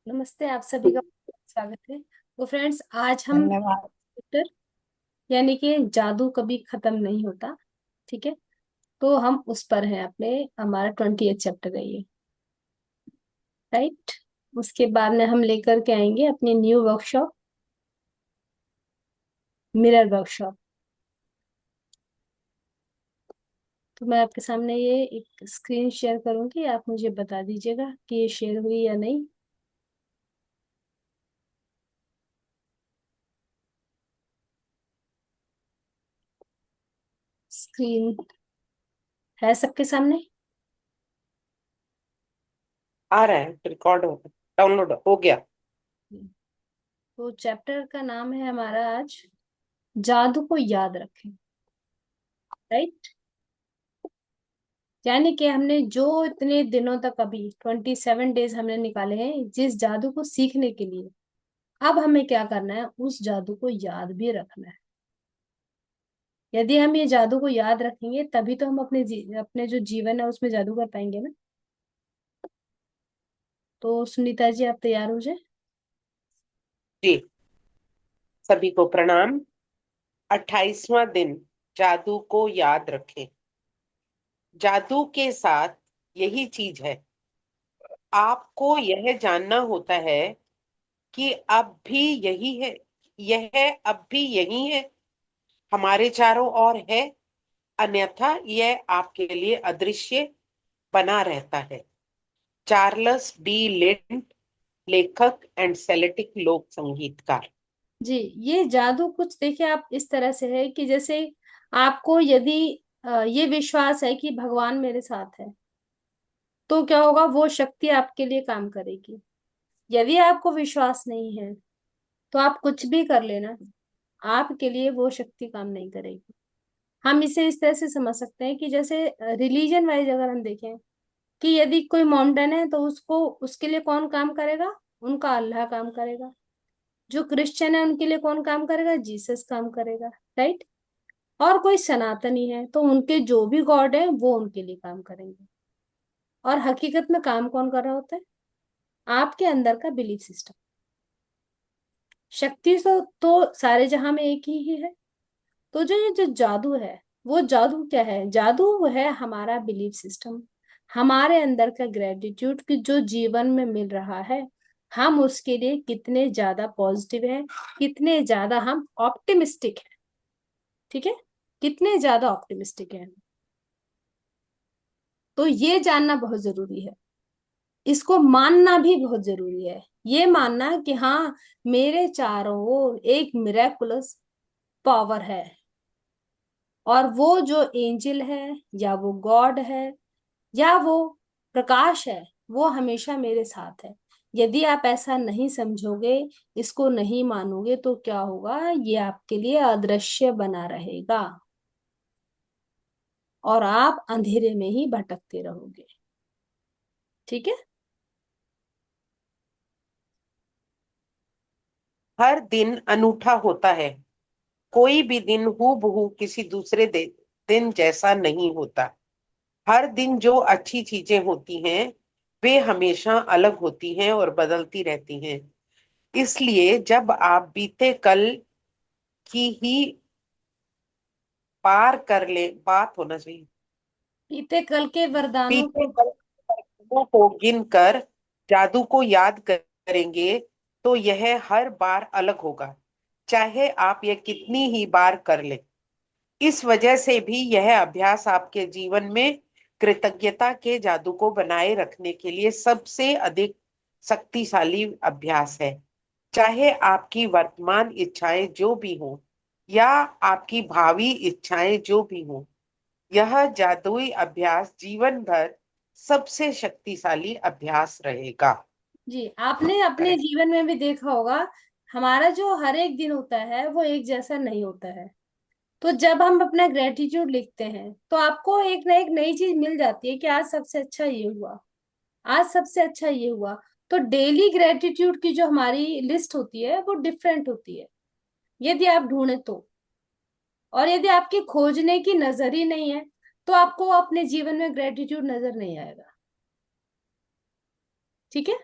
नमस्ते, आप सभी का स्वागत है। तो फ्रेंड्स, आज हम धन्यवाद। चैप्टर यानी कि जादू कभी खत्म नहीं होता, ठीक है। तो हम उस पर हैं, अपने हमारा 20th चैप्टर है ये, राइट। उसके बाद में हम लेकर के आएंगे अपनी न्यू वर्कशॉप, मिरर वर्कशॉप। तो मैं आपके सामने ये एक स्क्रीन शेयर करूंगी, आप मुझे बता दीजिएगा कि ये शेयर हुई या नहीं। स्क्रीन है सबके सामने? आ रहा है, रिकॉर्ड हो डाउनलोड हो गया। तो चैप्टर का नाम है हमारा आज, जादू को याद रखें, राइट। यानी कि हमने जो इतने दिनों तक, अभी 27 डेज हमने निकाले हैं जिस जादू को सीखने के लिए, अब हमें क्या करना है, उस जादू को याद भी रखना है। यदि हम ये जादू को याद रखेंगे तभी तो हम अपने जो जीवन है उसमें जादू कर पाएंगे ना। तो सुनीता जी, आप तैयार हो जाए। जी, सभी को प्रणाम। 28वां दिन, जादू को याद रखें। जादू के साथ यही चीज है। आपको यह जानना होता है कि अब भी यही है, यह अब भी यही है, हमारे चारों ओर है। अन्यथा यह आपके लिए अदृश्य बना रहता है। चार्ल्स डी लिंट, लेखक एंड सेल्टिक लोक संगीतकार। जी, ये जादू कुछ देखिए आप इस तरह से है कि जैसे आपको यदि ये विश्वास है कि भगवान मेरे साथ है, तो क्या होगा, वो शक्ति आपके लिए काम करेगी। यदि आपको विश्वास नहीं है तो आप कुछ भी कर लेना, आपके लिए वो शक्ति काम नहीं करेगी। हम इसे इस तरह से समझ सकते हैं कि जैसे रिलीजन वाइज अगर हम देखें कि यदि कोई माउंटेन है तो उसको, उसके लिए कौन काम करेगा, उनका अल्लाह काम करेगा। जो क्रिश्चियन है उनके लिए कौन काम करेगा, जीसस काम करेगा, राइट। और कोई सनातनी है तो उनके जो भी गॉड है वो उनके लिए काम करेंगे। और हकीकत में काम कौन कर रहा होता है, आपके अंदर का बिलीफ सिस्टम। शक्ति तो सारे जहां में एक ही है। तो जो ये जो जादू है, वो जादू क्या है, जादू वो है हमारा बिलीफ सिस्टम, हमारे अंदर का ग्रेटिट्यूड कि जो जीवन में मिल रहा है हम उसके लिए कितने ज्यादा पॉजिटिव है, कितने ज्यादा हम ऑप्टिमिस्टिक है, ठीक है, कितने ज्यादा ऑप्टिमिस्टिक है। तो ये जानना बहुत जरूरी है, इसको मानना भी बहुत जरूरी है। ये मानना कि हाँ, मेरे चारों ओर एक मिरेकुलस पावर है, और वो जो एंजल है या वो गॉड है या वो प्रकाश है, वो हमेशा मेरे साथ है। यदि आप ऐसा नहीं समझोगे, इसको नहीं मानोगे, तो क्या होगा, ये आपके लिए अदृश्य बना रहेगा और आप अंधेरे में ही भटकते रहोगे, ठीक है। हर दिन अनूठा होता है। कोई भी दिन हूबहू किसी दूसरे दिन जैसा नहीं होता। हर दिन जो अच्छी चीजें होती हैं वे हमेशा अलग होती हैं और बदलती रहती हैं। इसलिए जब आप बीते कल की ही पार कर ले, बात होना चाहिए, बीते कल के वरदानों बीते को। कल के पलों को गिनकर जादू को याद करेंगे तो यह हर बार अलग होगा, चाहे आप यह कितनी ही बार कर लें। इस वजह से भी यह अभ्यास आपके जीवन में कृतज्ञता के जादू को बनाए रखने के लिए सबसे अधिक शक्तिशाली अभ्यास है। चाहे आपकी वर्तमान इच्छाएं जो भी हों या आपकी भावी इच्छाएं जो भी हों, यह जादुई अभ्यास जीवन भर सबसे शक्तिशाली अभ्यास रहेगा। जी, आपने अपने करेक्ट। जीवन में भी देखा होगा, हमारा जो हर एक दिन होता है वो एक जैसा नहीं होता है। तो जब हम अपना ग्रेटिट्यूड लिखते हैं तो आपको एक ना एक नई चीज मिल जाती है कि आज सबसे अच्छा ये हुआ, आज सबसे अच्छा ये हुआ। तो डेली ग्रेटिट्यूड की जो हमारी लिस्ट होती है वो डिफरेंट होती है, यदि आप ढूंढे तो। और यदि आपकी खोजने की नजर ही नहीं है तो आपको अपने जीवन में ग्रेटिट्यूड नजर नहीं आएगा, ठीक है।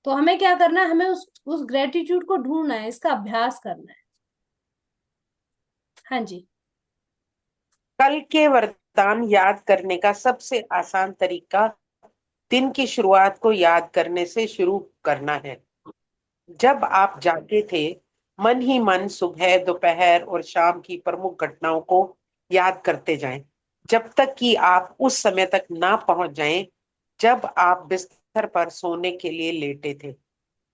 तो हमें क्या करना है, हमें उस ग्रेटिट्यूड को ढूंढना है, इसका अभ्यास करना है। हाँ जी। कल के वरदान याद करने का सबसे आसान तरीका दिन की शुरुआत को याद करने से शुरू करना है। जब आप जागे थे, मन ही मन सुबह, दोपहर और शाम की प्रमुख घटनाओं को याद करते जाएं, जब तक कि आप उस समय तक ना पहुंच जाएं जब आप बिस्तर पर सोने के लिए लेटे थे।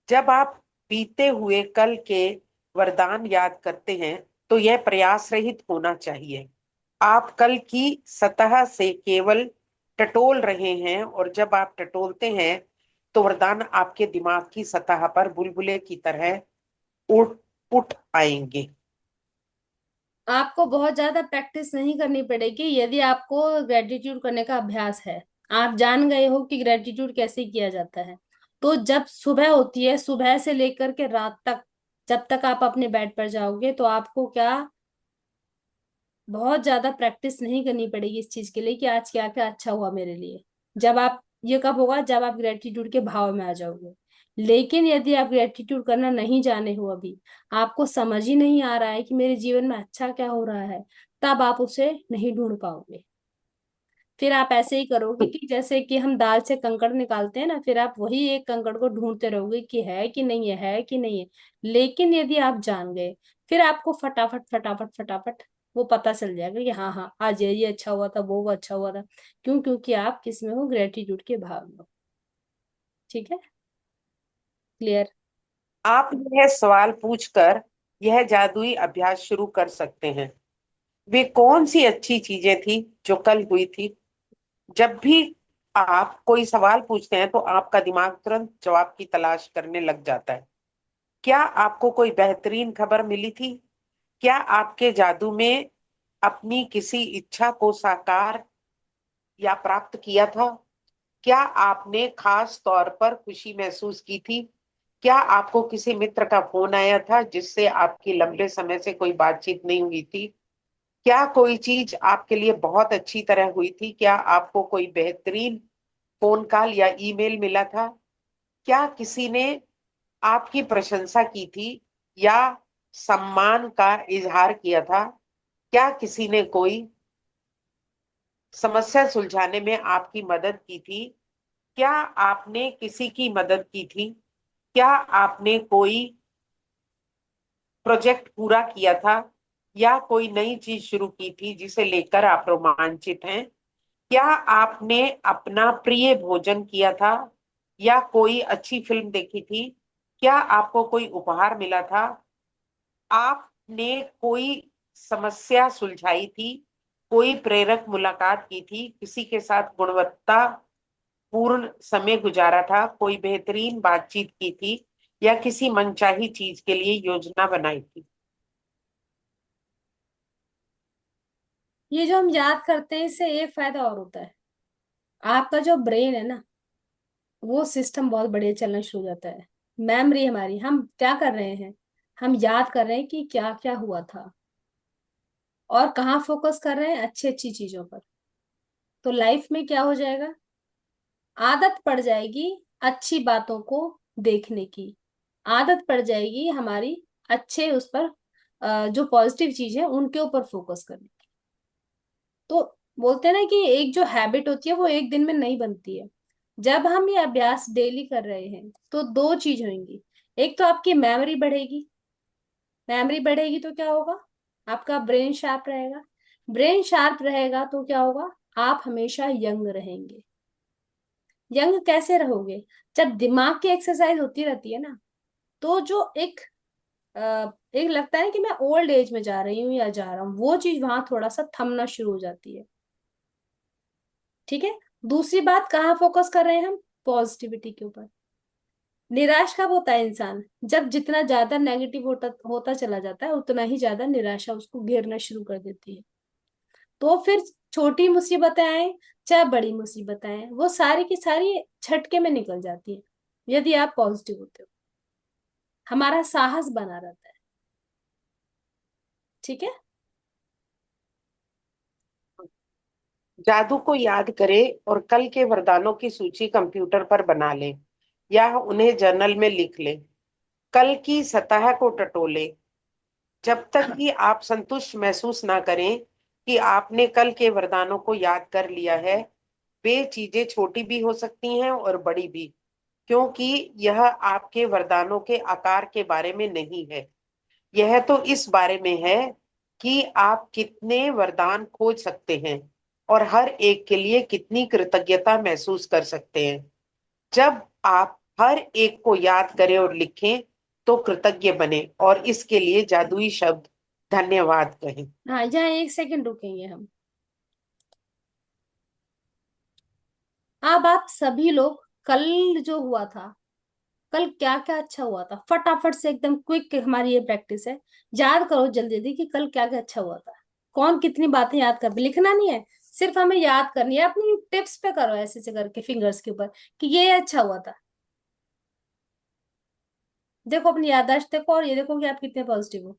जब आप बीते हुए कल के वरदान याद करते हैं, तो यह प्रयास रहित होना चाहिए। आप कल की सतह से केवल टटोल रहे हैं, और जब आप टटोलते हैं तो वरदान आपके दिमाग की सतह पर बुलबुले की तरह उठ उठ आएंगे। आपको बहुत ज्यादा प्रैक्टिस नहीं करनी पड़ेगी यदि आपको ग्रेटिट्यूड करने का अभ्यास है। आप जान गए हो कि ग्रेटिट्यूड कैसे किया जाता है। तो जब सुबह होती है, सुबह से लेकर के रात तक, जब तक आप अपने बेड पर जाओगे, तो आपको क्या, बहुत ज्यादा प्रैक्टिस नहीं करनी पड़ेगी इस चीज के लिए कि आज क्या क्या अच्छा हुआ मेरे लिए। जब आप, ये कब होगा, जब आप ग्रेटिट्यूड के भाव में आ जाओगे। लेकिन यदि आप ग्रेटिट्यूड करना नहीं जाने हो अभी, आपको समझ ही नहीं आ रहा है कि मेरे जीवन में अच्छा क्या हो रहा है, तब आप उसे नहीं ढूंढ पाओगे। फिर आप ऐसे ही करोगे कि जैसे कि हम दाल से कंकड़ निकालते हैं ना, फिर आप वही एक कंकड़ को ढूंढते रहोगे कि है कि नहीं है कि नहीं है। लेकिन यदि आप जान गए, फिर आपको फटाफट फटाफट फटाफट वो पता चल जाएगा कि हाँ हाँ, आज ये अच्छा हुआ था, वो अच्छा हुआ था। क्यों? क्योंकि आप किस में हो, ग्रेटिट्यूड के भाव में हो। ठीक है? क्लियर? आप यह सवाल पूछकर यह जादुई अभ्यास शुरू कर सकते हैं, वे कौन सी अच्छी चीजें थी जो कल हुई थी। जब भी आप कोई सवाल पूछते हैं, तो आपका दिमाग तुरंत जवाब की तलाश करने लग जाता है। क्या आपको कोई बेहतरीन खबर मिली थी? क्या आपके जादू में अपनी किसी इच्छा को साकार या प्राप्त किया था? क्या आपने खास तौर पर खुशी महसूस की थी? क्या आपको किसी मित्र का फोन आया था जिससे आपकी लंबे समय से कोई बातचीत नहीं हुई थी? क्या कोई चीज आपके लिए बहुत अच्छी तरह हुई थी? क्या आपको कोई बेहतरीन फोन कॉल या ईमेल मिला था? क्या किसी ने आपकी प्रशंसा की थी या सम्मान का इजहार किया था? क्या किसी ने कोई समस्या सुलझाने में आपकी मदद की थी? क्या आपने किसी की मदद की थी? क्या आपने कोई प्रोजेक्ट पूरा किया था, या कोई नई चीज शुरू की थी जिसे लेकर आप रोमांचित हैं? क्या आपने अपना प्रिय भोजन किया था, या कोई अच्छी फिल्म देखी थी? क्या आपको कोई उपहार मिला था? आपने कोई समस्या सुलझाई थी? कोई प्रेरक मुलाकात की थी? किसी के साथ गुणवत्ता पूर्ण समय गुजारा था? कोई बेहतरीन बातचीत की थी, या किसी मनचाही चीज के लिए योजना बनाई थी? ये जो हम याद करते हैं, इससे एक फायदा और होता है। आपका जो ब्रेन है ना, वो सिस्टम बहुत बढ़िया चलना शुरू हो जाता है। मेमोरी हमारी, हम क्या कर रहे हैं, हम याद कर रहे हैं कि क्या क्या हुआ था, और कहाँ फोकस कर रहे हैं, अच्छी अच्छी चीजों पर। तो लाइफ में क्या हो जाएगा, आदत पड़ जाएगी अच्छी बातों को देखने की। आदत पड़ जाएगी हमारी अच्छे उस पर, जो पॉजिटिव चीज है उनके ऊपर फोकस करने की। तो बोलते हैं ना कि एक जो हैबिट होती है वो एक दिन में नहीं बनती है। जब हम ये अभ्यास डेली कर रहे हैं, तो दो चीज होंगी। एक तो आपकी मेमोरी बढ़ेगी। मेमोरी बढ़ेगी तो क्या होगा, आपका ब्रेन शार्प रहेगा। ब्रेन शार्प रहेगा तो क्या होगा, आप हमेशा यंग रहेंगे। यंग कैसे रहोगे, जब दिमाग की एक्सरसाइज होती रहती है ना, तो जो एक लगता है कि मैं ओल्ड एज में जा रही हूँ या जा रहा हूँ, वो चीज वहां थोड़ा सा थमना शुरू हो जाती है। ठीक है? दूसरी बात, कहाँ फोकस कर रहे हैं हम, पॉजिटिविटी के ऊपर। निराश कब होता है इंसान, जब जितना ज्यादा नेगेटिव होता होता चला जाता है, उतना ही ज्यादा निराशा उसको घेरना शुरू कर देती है। तो फिर छोटी मुसीबतें आए, चाहे बड़ी मुसीबतें आए, वो सारी की सारी झटके में निकल जाती है यदि आप पॉजिटिव होते हो। हमारा साहस बना रहता है। ठीक है? जादू को याद करें और कल के वरदानों की सूची कंप्यूटर पर बना लें। या उन्हें जर्नल में लिख लें। कल की सतह को टटोलें। जब तक कि आप संतुष्ट महसूस ना करें कि आपने कल के वरदानों को याद कर लिया है, वे चीजें छोटी भी हो सकती हैं और बड़ी भी, क्योंकि यह आपके वरदानों के आकार के बारे में नहीं है। यह तो इस बारे में है कि आप कितने वरदान खोज सकते हैं और हर एक के लिए कितनी कृतज्ञता महसूस कर सकते हैं। जब आप हर एक को याद करें और लिखें, तो कृतज्ञ बने और इसके लिए जादुई शब्द धन्यवाद कहें। हाँ, यहाँ 1 सेकंड रुकेंगे हम। अब आप सभी लोग, कल जो हुआ था, कल क्या क्या अच्छा हुआ था, फटाफट से एकदम क्विक, हमारी ये प्रैक्टिस है। याद करो जल्दी जल्दी कि कल क्या क्या अच्छा हुआ था। कौन कितनी बातें याद कर, लिखना नहीं है, सिर्फ हमें याद करनी है। अपनी टिप्स पे करो ऐसे ऐसे करके फिंगर्स के ऊपर कि ये अच्छा हुआ था। देखो अपनी याददाश्त देखो और ये देखो कि आप कितने पॉजिटिव हो।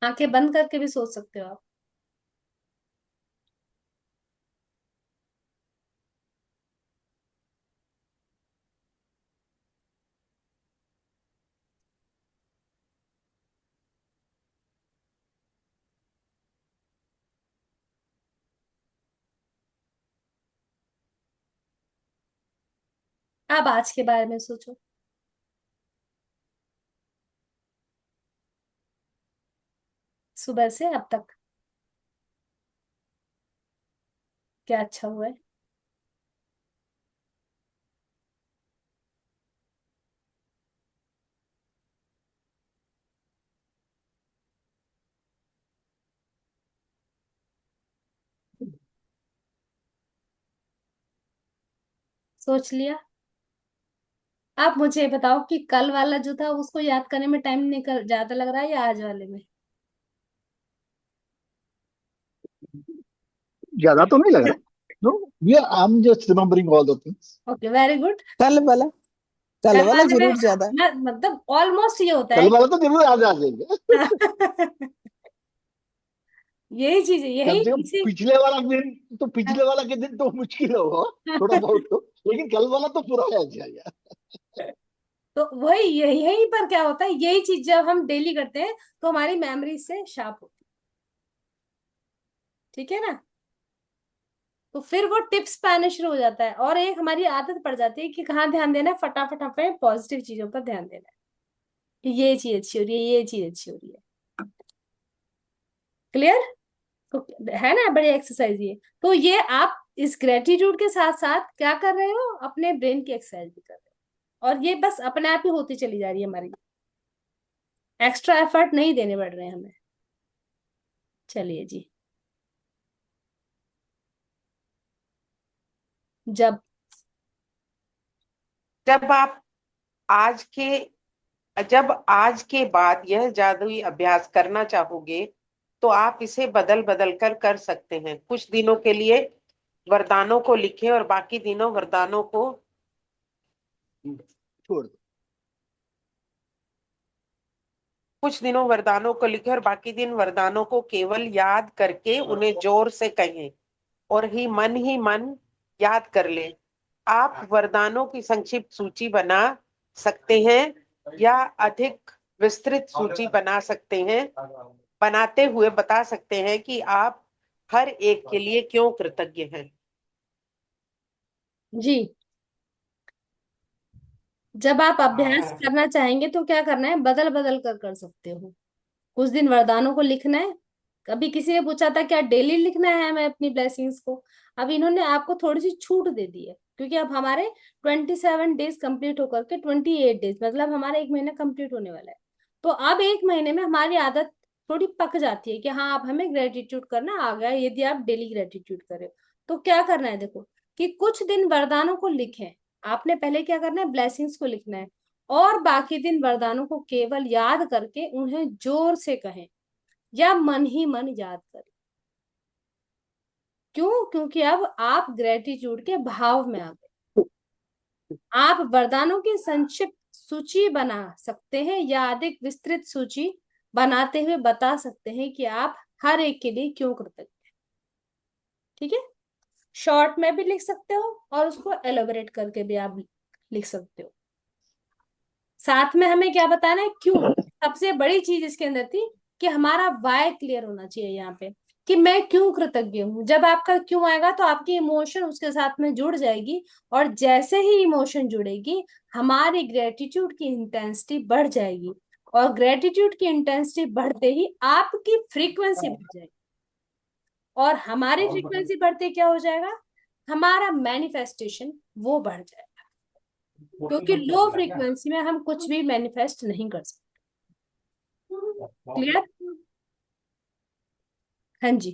आंखें बंद करके भी सोच सकते हो आप। आप आज के बारे में सोचो, सुबह से अब तक क्या अच्छा हुआ है। सोच लिया। आप मुझे बताओ कि कल वाला जो था उसको याद करने में टाइम निकल ज्यादा लग रहा है या आज वाले में? ज्यादा तो नहीं लग रहा। No, we are I am just remembering all the things. Okay, very good. कल वाला, कल कल वाला वाले में जरूर ज्यादा है। मतलब ऑलमोस्ट ये होता कल है वाला तो जरूर याद आ जाएगा। यही चीज है, यही कम से कम इसी। पिछले वाला दिन, तो पिछले वाला के दिन तो मुश्किल होगा थोड़ा बहुत तो, लेकिन कल वाला तो पूरा याद जाएगा। तो वही यही पर क्या होता है, यही चीज जब हम डेली करते हैं तो हमारी मेमोरी से शार्प होती है। ठीक है ना? तो फिर वो टिप्स पे आने शुरू हो जाता है और एक हमारी आदत पड़ जाती है कि कहाँ ध्यान देना है, फटाफट हमें पॉजिटिव चीजों पर ध्यान देना है कि ये चीज अच्छी हो रही है, ये चीज अच्छी हो रही है। क्लियर? तो है ना, बड़ी एक्सरसाइज ये। तो ये आप इस ग्रेटिट्यूड के साथ साथ क्या कर रहे हो, अपने ब्रेन की एक्सरसाइज भी कर रहे हो, और ये बस अपने आप ही होती चली जा रही है हमारी। एक्स्ट्रा एफर्ट नहीं देने पड़ रहे हैं हमें। चलिए जी। जब जब आप आज के जब आज के बाद यह जादुई अभ्यास करना चाहोगे, तो आप इसे बदल बदल कर सकते हैं। कुछ दिनों के लिए वरदानों को लिखें और बाकी दिनों वरदानों को छोड़ दो। कुछ दिनों वरदानों को लिखें और बाकी दिन वरदानों को केवल याद करके उन्हें जोर से कहें और ही मन याद कर लें। आप वरदानों की संक्षिप्त सूची बना सकते हैं या अधिक विस्तृत सूची बना सकते हैं। बनाते हुए बता सकते हैं कि आप हर एक के लिए क्यों कृतज्ञ हैं। जी, जब आप अभ्यास करना चाहेंगे तो क्या करना है, बदल बदल कर सकते हो। कुछ दिन वरदानों को लिखना है। कभी किसी ने पूछा था क्या डेली लिखना है हमें अपनी ब्लेसिंग्स को? अब इन्होंने आपको थोड़ी सी छूट दे दी है, क्योंकि अब हमारे 27 डेज कंप्लीट होकर के 28 डेज, मतलब हमारा 1 महीना कंप्लीट होने वाला है। तो अब 1 महीने में हमारी आदत थोड़ी पक जाती है कि हाँ अब हमें ग्रेटिट्यूड करना आ गया, यदि आप डेली ग्रेटिट्यूड करें। तो क्या करना है देखो, कि कुछ दिन वरदानों को लिखें। आपने पहले क्या करना है, ब्लेसिंग्स को लिखना है, और बाकी दिन वरदानों को केवल याद करके उन्हें जोर से कहें या मन ही मन याद करें। क्यों? क्यों? क्योंकि अब आप ग्रेटिट्यूड के भाव में आ गए। आप वरदानों की संक्षिप्त सूची बना सकते हैं या अधिक विस्तृत सूची बनाते हुए बता सकते हैं कि आप हर एक के लिए क्यों कृतज्ञ हैं। ठीक है, शॉर्ट में भी लिख सकते हो और उसको एलोबरेट करके भी आप लिख सकते हो। साथ में हमें क्या बताना है? क्यों। सबसे बड़ी चीज इसके अंदर थी कि हमारा वाय क्लियर होना चाहिए यहाँ पे, कि मैं क्यों कृतज्ञ हूँ। जब आपका क्यों आएगा तो आपकी इमोशन उसके साथ में जुड़ जाएगी, और जैसे ही इमोशन जुड़ेगी हमारी ग्रेटिट्यूड की इंटेंसिटी बढ़ जाएगी, और ग्रेटिट्यूड की इंटेंसिटी बढ़ते ही आपकी फ्रीक्वेंसी बढ़ जाएगी, और हमारी फ्रीक्वेंसी बढ़ते क्या हो जाएगा? हमारा मैनिफेस्टेशन वो बढ़ जाएगा, क्योंकि लो फ्रीक्वेंसी में हम कुछ भी मैनिफेस्ट नहीं कर सकते। क्लियर? हाँ जी।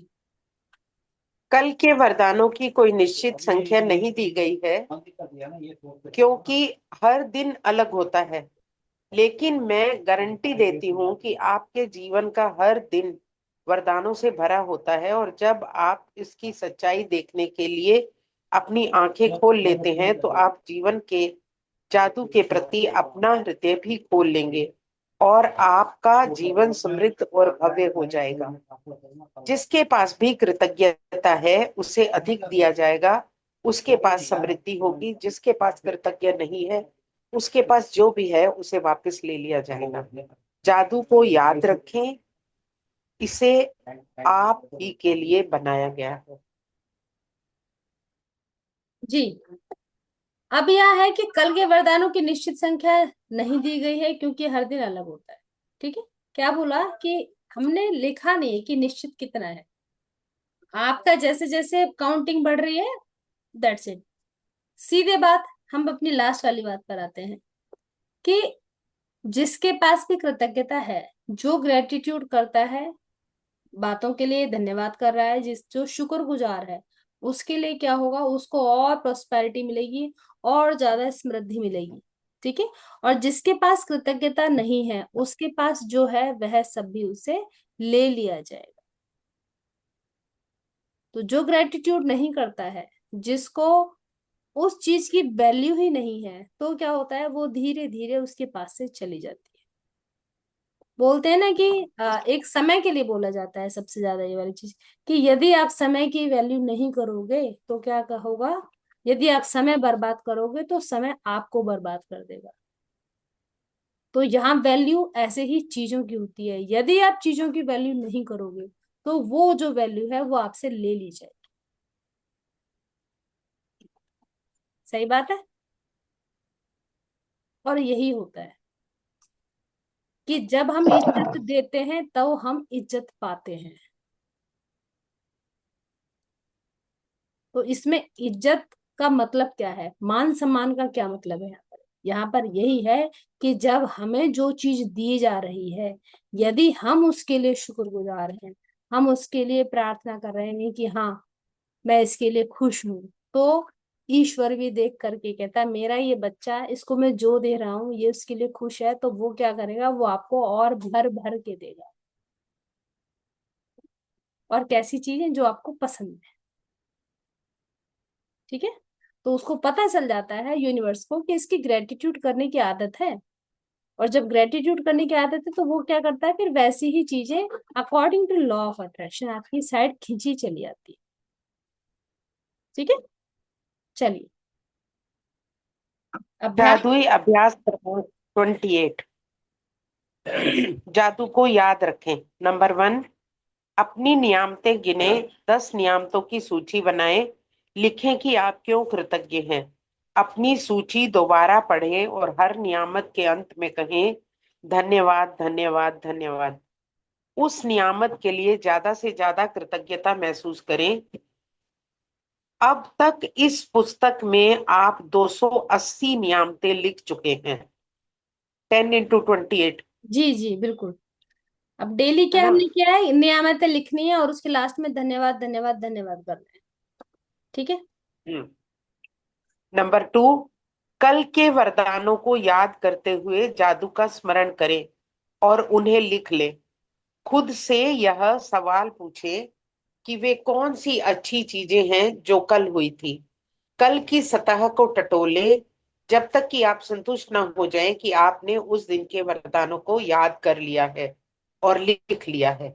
कल के वरदानों की कोई निश्चित संख्या नहीं दी गई है, क्योंकि हर दिन अलग होता है। लेकिन मैं गारंटी देती हूँ कि आपके जीवन का हर दिन वरदानों से भरा होता है, और जब आप इसकी सच्चाई देखने के लिए अपनी आंखें खोल लेते हैं तो आप जीवन के जादू के प्रति अपना हृदय भी खोल लेंगे, और आपका जीवन समृद्ध और भव्य हो जाएगा। जिसके पास भी कृतज्ञता है उसे अधिक दिया जाएगा, उसके पास समृद्धि होगी। जिसके पास कृतज्ञ नहीं है उसके पास जो भी है उसे वापस ले लिया जाएगा। जादू को याद रखें, इसे आप ही के लिए बनाया गया है। जी, अब यह है कि कल के वरदानों की निश्चित संख्या नहीं दी गई है, क्योंकि हर दिन अलग होता है। ठीक है, क्या बोला कि हमने लिखा नहीं है कि निश्चित कितना है। आपका जैसे जैसे काउंटिंग बढ़ रही है, दैट्स इट। सीधे बात, हम अपनी लास्ट वाली बात पर आते हैं कि जिसके पास भी कृतज्ञता है, जो ग्रेटिट्यूड करता है, बातों के लिए धन्यवाद कर रहा है, जो शुक्रगुजार है, उसके लिए क्या होगा? उसको और प्रोस्पेरिटी मिलेगी, और ज्यादा समृद्धि मिलेगी। ठीक है, और जिसके पास कृतज्ञता नहीं है उसके पास जो है वह सब भी उसे ले लिया जाएगा। तो जो ग्रेटिट्यूड नहीं करता है, जिसको उस चीज की वैल्यू ही नहीं है, तो क्या होता है? वो धीरे धीरे उसके पास से चली जाती है। बोलते हैं ना कि एक समय के लिए बोला जाता है सबसे ज्यादा ये वाली चीज, कि यदि आप समय की वैल्यू नहीं करोगे तो क्या होगा? यदि आप समय बर्बाद करोगे तो समय आपको बर्बाद कर देगा। तो यहाँ वैल्यू ऐसे ही चीजों की होती है, यदि आप चीजों की वैल्यू नहीं करोगे तो वो जो वैल्यू है वो आपसे ले ली जाएगी। सही बात है। और यही होता है कि जब हम इज्जत देते हैं तो हम इज्जत पाते हैं। तो इसमें इज्जत का मतलब क्या है, मान सम्मान का क्या मतलब है? यहाँ पर यही है कि जब हमें जो चीज दी जा रही है, यदि हम उसके लिए शुक्रगुजार हैं, हम उसके लिए प्रार्थना कर रहे हैं कि हाँ मैं इसके लिए खुश हूँ, तो ईश्वर भी देख करके कहता है मेरा ये बच्चा, इसको मैं जो दे रहा हूँ ये उसके लिए खुश है, तो वो क्या करेगा? वो आपको और भर भर के देगा, और कैसी चीजें जो आपको पसंद है। ठीक है, तो उसको पता चल जाता है यूनिवर्स को कि इसकी ग्रेटिट्यूड करने की आदत है, और जब ग्रेटिट्यूड करने की आदत है तो वो क्या करता है? फिर वैसी ही चीजें according to law of attraction आपकी साइड खींची चली आती है। ठीक है, चलिए अभ्यास। जादुई अभ्यास 28। जादू को याद रखें। नंबर 1, अपनी नियामतें गिने। 10 नियामतों की सूची बनाएं। लिखें कि आप क्यों कृतज्ञ हैं। अपनी सूची दोबारा पढ़ें और हर नियामत के अंत में कहें धन्यवाद धन्यवाद धन्यवाद। उस नियामत के लिए ज्यादा से ज्यादा कृतज्ञता महसूस करें। अब तक इस पुस्तक में आप 280 नियामतें लिख चुके हैं। 10 × 28, जी जी बिल्कुल। अब डेली है क्या ना? हमने किया है? नियमित लिखनी है और उसके लास्ट में धन्यवाद धन्यवाद धन्यवाद करना है। ठीक है। हम्म। नंबर 2, कल के वरदानों को याद करते हुए जादू का स्मरण करें और उन्हें लिख लें। खुद से यह सवाल पूछे कि वे कौन सी अच्छी चीजें हैं जो कल हुई थी। कल की सतह को टटोले जब तक कि आप संतुष्ट ना हो जाएं कि आपने उस दिन के वरदानों को याद कर लिया है और लिख लिया है।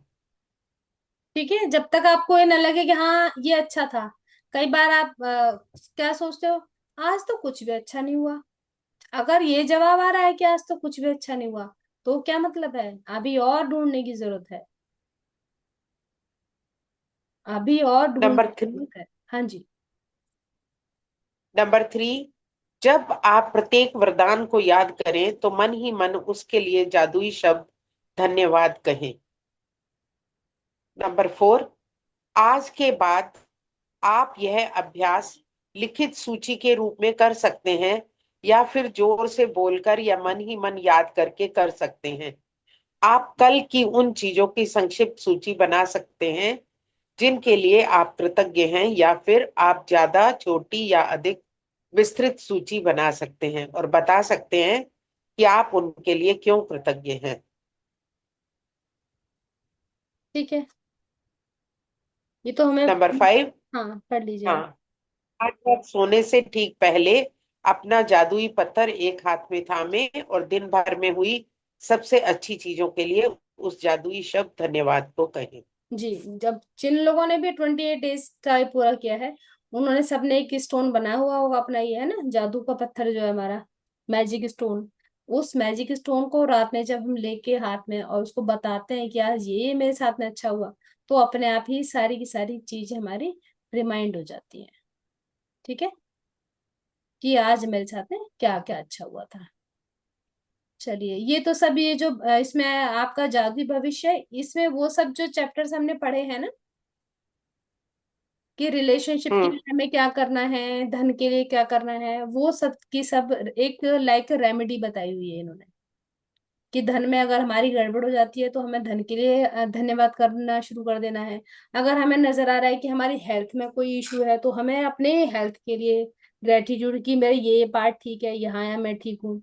ठीक है, जब तक आपको ये ना लगे कि हाँ ये अच्छा था। कई बार आप क्या सोचते हो, आज तो कुछ भी अच्छा नहीं हुआ। अगर ये जवाब आ रहा है कि आज तो कुछ भी अच्छा नहीं हुआ, तो क्या मतलब है, अभी और ढूंढने की जरूरत है। अभी और ढूंढने नंबर की 3। जरूरत है। हाँ जी। नंबर 3, जब आप प्रत्येक वरदान को याद करें तो मन ही मन उसके लिए जादुई शब्द धन्यवाद कहें। नंबर 4, आज के बाद आप यह अभ्यास लिखित सूची के रूप में कर सकते हैं या फिर जोर से बोलकर या मन ही मन याद करके कर सकते हैं। आप कल की उन चीजों की संक्षिप्त सूची बना सकते हैं जिनके लिए आप कृतज्ञ हैं, या फिर आप ज्यादा छोटी या अधिक विस्तृत सूची बना सकते हैं और बता सकते हैं कि आप उनके लिए क्यों कृतज्ञ हैं। ठीक है, ये तो हमें। नंबर 5। हाँ, पढ़ लीजिए आप। हाँ, आज रात सोने से ठीक पहले अपना जादुई पत्थर एक हाथ में थामे और दिन भर में हुई सबसे अच्छी चीजों के लिए उस जादुई शब्द धन्यवाद को कहें। जी, जब जिन लोगों ने भी 28 डेज ट्राई पूरा किया है, उन्होंने सबने एक स्टोन बनाया हुआ होगा अपना, ये है ना जादू का पत्थर जो है हमारा, मैजिक स्टोन। उस मैजिक स्टोन को रात में जब हम लेके हाथ में और उसको बताते हैं कि आज ये मेरे साथ में अच्छा हुआ, तो अपने आप ही सारी की सारी चीजें हमारी रिमाइंड हो जाती है। ठीक है, कि आज मेरे साथ में क्या क्या अच्छा हुआ था। चलिए, ये तो सब, ये जो इसमें आपका जादुई भविष्य है, इसमें वो सब जो चैप्टर्स हमने पढ़े हैं ना, कि रिलेशनशिप के हम्म। लिए हमें क्या करना है, धन के लिए क्या करना है, वो सब की सब एक लाइक रेमेडी बताई हुई है इन्होंने। कि धन में अगर हमारी गड़बड़ हो जाती है तो हमें धन के लिए धन्यवाद करना शुरू कर देना है। अगर हमें नजर आ रहा है कि हमारी हेल्थ में कोई इशू है, तो हमें अपने हेल्थ के लिए ग्रेटिट्यूड, कि मेरे ये पार्ट ठीक है, यहाँ है, मैं ठीक हूँ।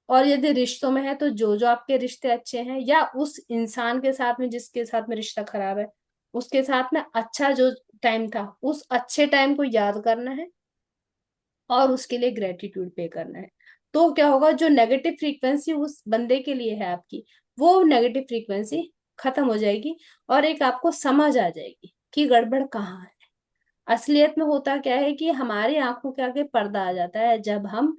और यदि रिश्तों में है, तो जो जो आपके रिश्ते अच्छे हैं, या उस इंसान के साथ में जिसके साथ में रिश्ता खराब है, उसके साथ में अच्छा जो टाइम था, उस अच्छे टाइम को याद करना है और उसके लिए ग्रेटिट्यूड पे करना है। तो क्या होगा, जो नेगेटिव फ्रीक्वेंसी उस बंदे के लिए है आपकी, वो नेगेटिव फ्रीक्वेंसी खत्म हो जाएगी। और एक आपको समझ आ जाएगी कि गड़बड़ कहाँ है। असलियत में होता क्या है कि हमारी आंखों के आगे पर्दा आ जाता है जब हम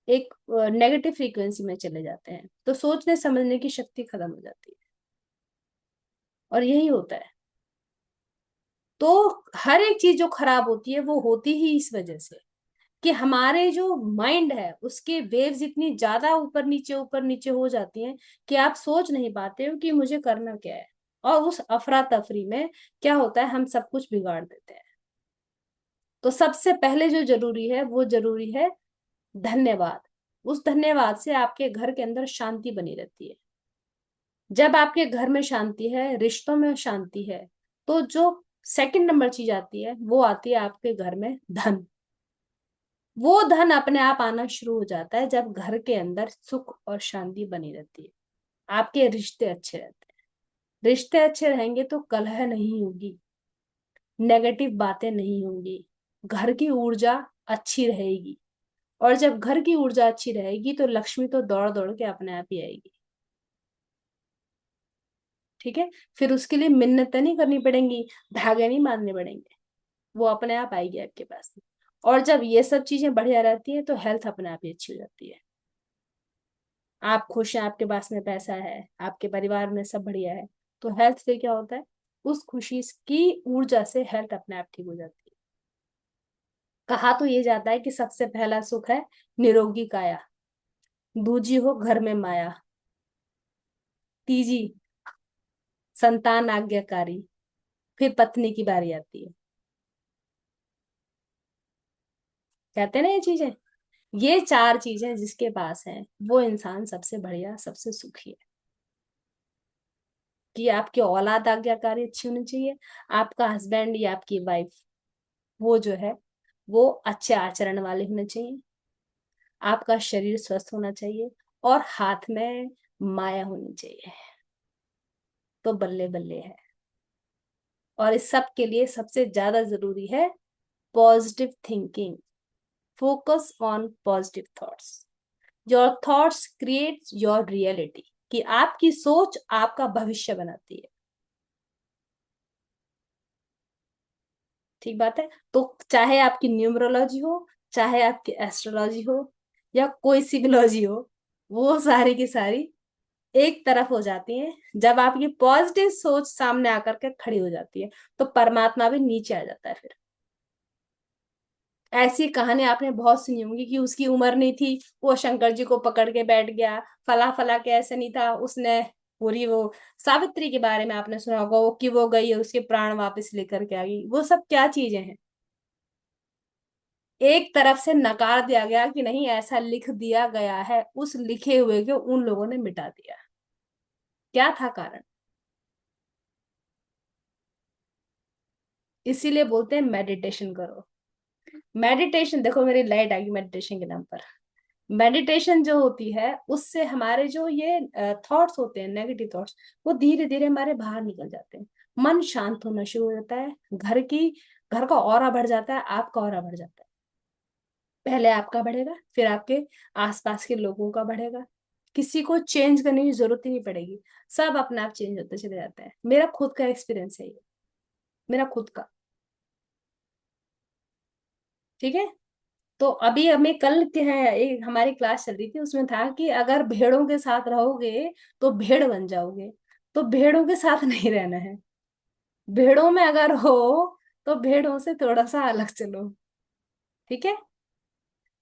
एक नेगेटिव फ्रीक्वेंसी में चले जाते हैं, तो सोचने समझने की शक्ति खत्म हो जाती है। और यही होता है। तो हर एक चीज जो खराब होती है, वो होती ही इस वजह से कि हमारे जो माइंड है उसके वेव्स इतनी ज्यादा ऊपर नीचे हो जाती हैं कि आप सोच नहीं पाते हो कि मुझे करना क्या है। और उस अफरा तफरी में क्या होता है, हम सब कुछ बिगाड़ देते हैं। तो सबसे पहले जो जरूरी है, वो जरूरी है धन्यवाद। उस धन्यवाद से आपके घर के अंदर शांति बनी रहती है। जब आपके घर में शांति है, रिश्तों में शांति है, तो जो सेकंड नंबर चीज आती है, वो आती है आपके घर में धन। वो धन अपने आप आना शुरू हो जाता है जब घर के अंदर सुख और शांति बनी रहती है। आपके रिश्ते अच्छे रहते हैं। रिश्ते अच्छे रहेंगे तो कलह नहीं होगी, नेगेटिव बातें नहीं होंगी, घर की ऊर्जा अच्छी रहेगी। और जब घर की ऊर्जा अच्छी रहेगी, तो लक्ष्मी तो दौड़ दौड़ के अपने आप ही आएगी। ठीक है, फिर उसके लिए मिन्नतें नहीं करनी पड़ेंगी, धागे नहीं बांधने पड़ेंगे, वो अपने आप आएगी आपके पास। और जब ये सब चीजें बढ़िया रहती है, तो हेल्थ अपने आप ही अच्छी हो जाती है। आप खुश हैं, आपके पास में पैसा है, आपके परिवार में सब बढ़िया है, तो हेल्थ से क्या होता है, उस खुशी की ऊर्जा से हेल्थ अपने आप ठीक हो जाती है। कहा तो ये जाता है कि सबसे पहला सुख है निरोगी काया, दूजी हो घर में माया, तीजी संतान आज्ञाकारी, फिर पत्नी की बारी आती है। कहते हैं ना ये चीजें, ये चार चीजें जिसके पास है, वो इंसान सबसे बढ़िया, सबसे सुखी है। कि आपकी औलाद आज्ञाकारी अच्छी होनी चाहिए, आपका हस्बैंड या आपकी वाइफ, वो जो है वो अच्छे आचरण वाले होने चाहिए, आपका शरीर स्वस्थ होना चाहिए, और हाथ में माया होनी चाहिए। तो बल्ले बल्ले है। और इस सब के लिए सबसे ज्यादा जरूरी है positive thinking. Focus on positive thoughts. Your thoughts create your reality, कि आपकी सोच आपका भविष्य बनाती है। ठीक बात है। तो चाहे आपकी न्यूमरोलॉजी हो, चाहे आपकी एस्ट्रोलॉजी हो, या कोई सिग्योलॉजी हो, वो सारी की सारी एक तरफ हो जाती है जब आपकी पॉजिटिव सोच सामने आकर के खड़ी हो जाती है। तो परमात्मा भी नीचे आ जाता है फिर। ऐसी कहानी आपने बहुत सुनी होंगी कि उसकी उम्र नहीं थी, वो शंकर जी को पकड़ के बैठ गया, फला फला के ऐसे नहीं था, उसने पूरी वो सावित्री के बारे में आपने सुना होगा, वो कि वो गई और उसके प्राण वापस लेकर के आ गई। वो सब क्या चीजें हैं? एक तरफ से नकार दिया गया कि नहीं ऐसा लिख दिया गया है, उस लिखे हुए को उन लोगों ने मिटा दिया। क्या था कारण? इसीलिए बोलते हैं मेडिटेशन करो। मेडिटेशन, देखो मेरी लाइट आ गई मेडिटेशन के नाम पर। मेडिटेशन जो होती है उससे हमारे जो ये थॉट्स होते हैं, नेगेटिव थॉट्स, वो धीरे धीरे हमारे बाहर निकल जाते हैं। मन शांत होना शुरू हो जाता है, घर का ऑरा बढ़ जाता है, आपका ऑरा बढ़ जाता है। पहले आपका बढ़ेगा, फिर आपके आसपास के लोगों का बढ़ेगा। किसी को चेंज करने की जरूरत ही नहीं पड़ेगी, सब अपने आप चेंज होते चले जाता है। मेरा खुद का एक्सपीरियंस है ये, मेरा खुद का। ठीक है। तो अभी हमें कल के है एक हमारी क्लास चल रही थी, उसमें था कि अगर भेड़ों के साथ रहोगे तो भेड़ बन जाओगे। तो भेड़ों के साथ नहीं रहना है। भेड़ों में अगर हो तो भेड़ों से थोड़ा सा अलग चलो। ठीक है।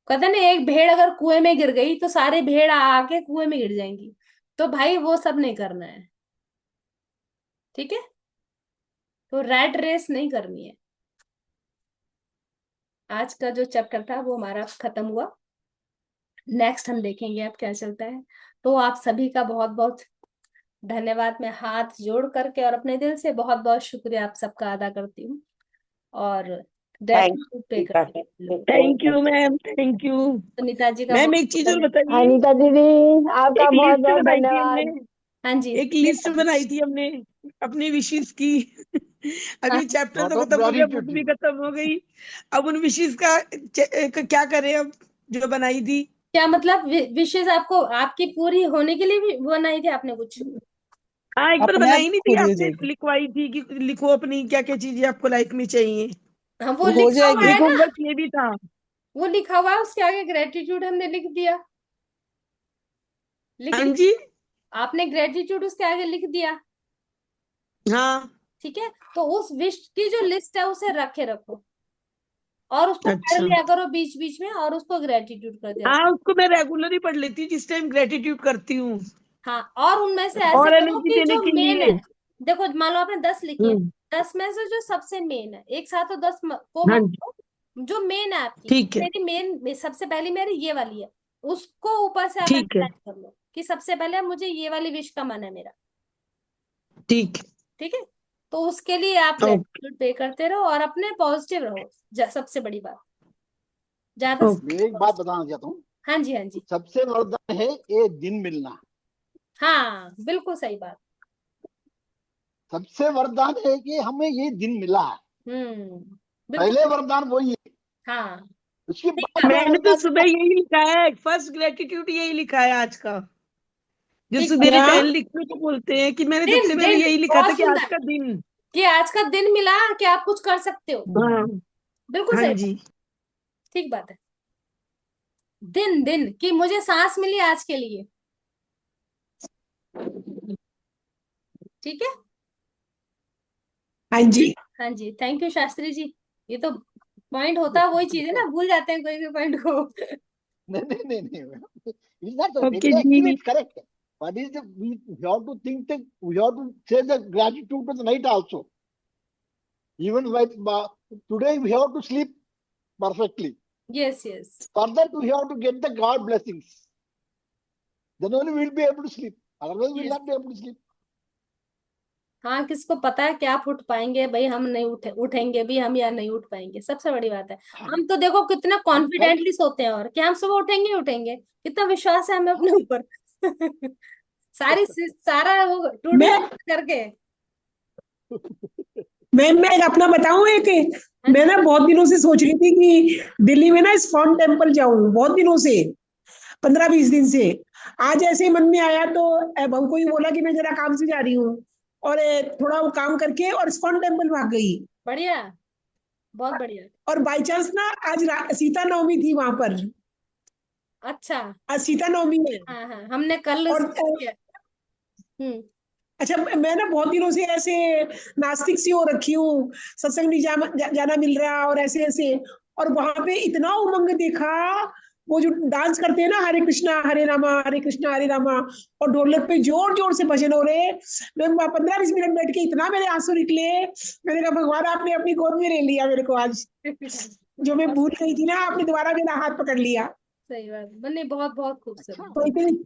कहते ना, एक भेड़ अगर कुएं में गिर गई तो सारे भेड़ आके कुएं में गिर जाएंगी। तो भाई वो सब नहीं करना है। ठीक है। तो रैट रेस नहीं करनी है। आज का जो चैप्टर था वो हमारा खत्म हुआ। नेक्स्ट हम देखेंगे अब क्या चलता है। तो आप सभी का बहुत बहुत धन्यवाद। मैं हाथ जोड़ करके और अपने दिल से बहुत बहुत शुक्रिया आप सबका अदा करती हूँ, और थैंक ग्रेटिट्यूड पे करती हूँ। Thank you ma'am, thank you. Sunita ji का मैम बहुत एक चीज और बताइए। अनीता दीदी, आपका एक बहुत लिस्ट बहुत बनाई थी हमने, धन्यवाद। हाँ जी। एक लिस्ट बनाई थी हमने अपनी विशेष की। हाँ, अभी चैप्टर लॉट तो ऑफ खत्म हो गया, बुक ग्रेटिट्यूड भी जी। खत्म हो गई। अब उन विशेष का क्या करें अब, जो बनाई थी। क्या मतलब विशेष आपको आपकी पूरी होने के लिए भी बनाई थी आपने कुछ? हाँ, एक बार अपने आप बनाई नहीं थी पूरी हो आपने, जाएगी। लिखवाई थी कि लिखो अपनी क्या क्या चीजें आपको लाइफ में चाहिए। हाँ, वो वो हो लिखा हुआ जाएगी। है एक ना। होमवर्क ये भी था। वो लिखा हुआ है, उसके आगे ग्रेटिट्यूड हमने लिख दिया। लिख हाँ दिया। जी। आपने ग्रेटिट्यूड उसके आगे लिख दिया। हाँ। ठीक है। तो उस विश की जो लिस्ट है उसे रखे रखो, और उसको पढ़ अच्छा। लिया करो बीच बीच में, और उसको ग्रेटिट्यूड कर दिया हाँ, करो। उसको मैं रेगुलर ही पढ़ लेती हूँ जिस टाइम ग्रेटिट्यूड करती हूँ, हाँ, और उनमें से ऐसे और करो एनर्जी कि देने जो के मेन लिए। है। देखो मान लो आपने 10 लिखे हैं, हम्म। 10 में से जो सबसे मेन है, एक साथ तो 10 को हाँ मत जी। लो। जो मेन है आपकी, ठीक है। मेरी मेन सबसे पहली मेरी ये वाली है, उसको ऊपर से आप ठीक है। अंडरलाइन कर लो कि सबसे पहले मुझे ये वाली विश का मन है मेरा। ठीक ठीक है। तो उसके लिए आप है। ग्रेटिट्यूड पे करते रहो और अपने पॉजिटिव रहो। सबसे बड़ी बात, ज्यादा से मैं ओके। एक बात positive। बताना चाहता हूँ। हाँ जी, हाँ जी। सबसे वरदान है ये दिन मिलना। हाँ, बिल्कुल सही बात। सबसे वरदान है कि हमें ये दिन मिला है। बिल्कुल। पहले वरदान वही है। हाँ, उसके सही बाद कहा। जो मैंने तो वरदान सुबह मिला। यही लिखा है, फर्स्ट ग्रेटिट्यूड यही लिखा है आज का, जो ठीक सवेरे कहा। टहल लिखने को बोलते हैं, कि मैंने दिन सबसे पहले दिन यही लिखा था बहुत कि आज सुंदर, का दिन। कि आज का दिन मिला कि आप कुछ कर सकते हो। हाँ। बिल्कुल हाँ सही बात। जी। ठीक बात है। दिन दिन कि मुझे सांस मिली आज के लिए। ठीक है। हाँ जी। हाँ जी, थैंक यू शास्त्री जी। ये तो पॉइंट होता है, वही चीज है ना, भूल जाते हैं कोई भी पॉइंट को। नहीं नहीं नहीं, it's not that. Okay Actually जी। it's correct. What is the we have to think that we have to say the gratitude to the night also. Even with today we have to sleep perfectly. Yes yes. For that we have to get the God blessings. Then only we will be able to sleep. Otherwise we will yes. not be able to sleep. हाँ, किसको पता है कि आप उठ पाएंगे भाई, हम नहीं उठेंगे भी हम, या नहीं उठ पाएंगे, सबसे बड़ी बात है। हम तो देखो कितना हम कल कॉन्फिडेंटली सोते हैं, और क्या हम सुबह उठेंगे ही उठेंगे, कितना विश्वास है हमें अपने ऊपर। सारा वो टू डू मैं करके। मैं एक अपना बताऊं एक। मैं ना बहुत दिनों से सोच रही थी कि दिल्ली में ना इस्कॉन टेम्पल जाऊं, बहुत दिनों से, 15-20 दिन से। आज ऐसे ही मन में आया तो बहू को ही बोला कि मैं जरा काम से जा रही हूँ, और थोड़ा वो काम करके और इस्कॉन टेम्पल भाग गई। बढ़िया, बहुत बढ़िया। और बाई चांस ना आज सीता नवमी थी वहां पर। अच्छा। आज सीता नवमी है। हाँ हाँ, हमने कल और किया। हम्म। अच्छा, मैं ना बहुत दिनों से ऐसे नास्तिक सी हो रखी हूँ, सत्संग नहीं जाना मिल रहा और ऐसे ऐसे। और वहां पे इतना उमंग देखा, वो जो डांस करते हैं ना, हरे कृष्णा हरे रामा, और ढोलक पे जोर जोर से भजन हो रहे। मैं 15-20 मिनट बैठ के इतना मेरे आंसू निकले। मैंने कहा भगवान आपने अपनी गोद में ले लिया मेरे को आज, जो मैं बहुत भूल सही। गई थी ना, आपने दोबारा मेरा हाथ पकड़ लिया। सही बात बनी, बहुत बहुत खूबसूरत। अच्छा, तो इतनी